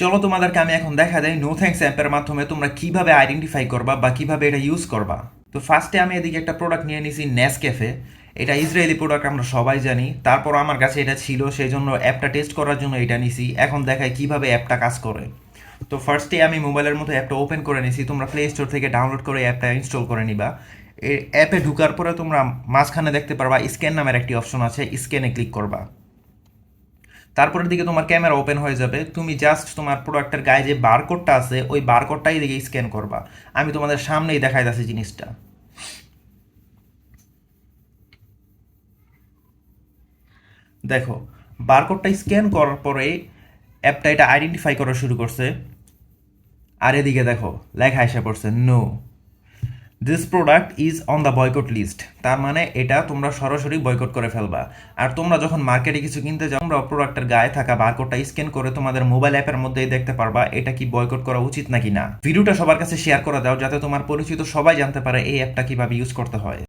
চলো তোমাদেরকে আমি এখন দেখা দেয় নো থ্যাঙ্কস অ্যাপের মাধ্যমে তোমরা কিভাবে আইডেন্টিফাই করবা বা কিভাবে এটা ইউজ করবা। তো ফার্স্টে আমি এদিকে একটা প্রোডাক্ট নিয়ে নিছি নেসক্যাফে। এটা ইসরায়েলি প্রোডাক্ট, আমরা সবাই জানি। তারপর আমার কাছে এটা ছিল, সেই জন্য অ্যাপটা টেস্ট করার জন্য এটা নিছি। এখন দেখায় কিভাবে অ্যাপটা কাজ করে। তো ফার্স্টে আমি মোবাইলের মতো অ্যাপটা ওপেন করে নিছি। তোমরা প্লে স্টোর থেকে ডাউনলোড করে অ্যাপটা ইনস্টল করে নিবা। এই অ্যাপে ঢুকার পরে তোমরা মাঝখানে দেখতে পারবা স্ক্যান নামের একটি অপশন আছে, স্ক্যানে ক্লিক করবা। তারপরের দিকে তোমার ক্যামেরা ওপেন হয়ে যাবে, তুমি জাস্ট তোমার প্রোডাক্টের গায়ে যে বারকোডটা আছে ওই বারকোডটাই দিকে স্ক্যান করবা। আমি তোমাদের সামনেই দেখাই যাচ্ছি জিনিসটা। দেখো, বারকোডটা স্ক্যান করার পরে অ্যাপটা এটা আইডেন্টিফাই করা শুরু করছে। আর এদিকে দেখো লেখা এসে পড়ছে no, this product is on the boycott list. তার মানে এটা তোমরা সরাসরি বয়কট করে ফেলবা। আর তোমরা যখন মার্কেটে কিছু কিনতে যাও, তোমরা প্রোডাক্টের গায়ে থাকা বারকোডটা স্ক্যান করে তোমাদের মোবাইল অ্যাপের মধ্যেই দেখতে পারবা এটা কি বয়কট করা উচিত নাকি না। ভিডিওটা সবার কাছে শেয়ার করে দাও, যাতে তোমার পরিচিত সবাই জানতে পারে এই অ্যাপটা কিভাবে ইউজ করতে হয়।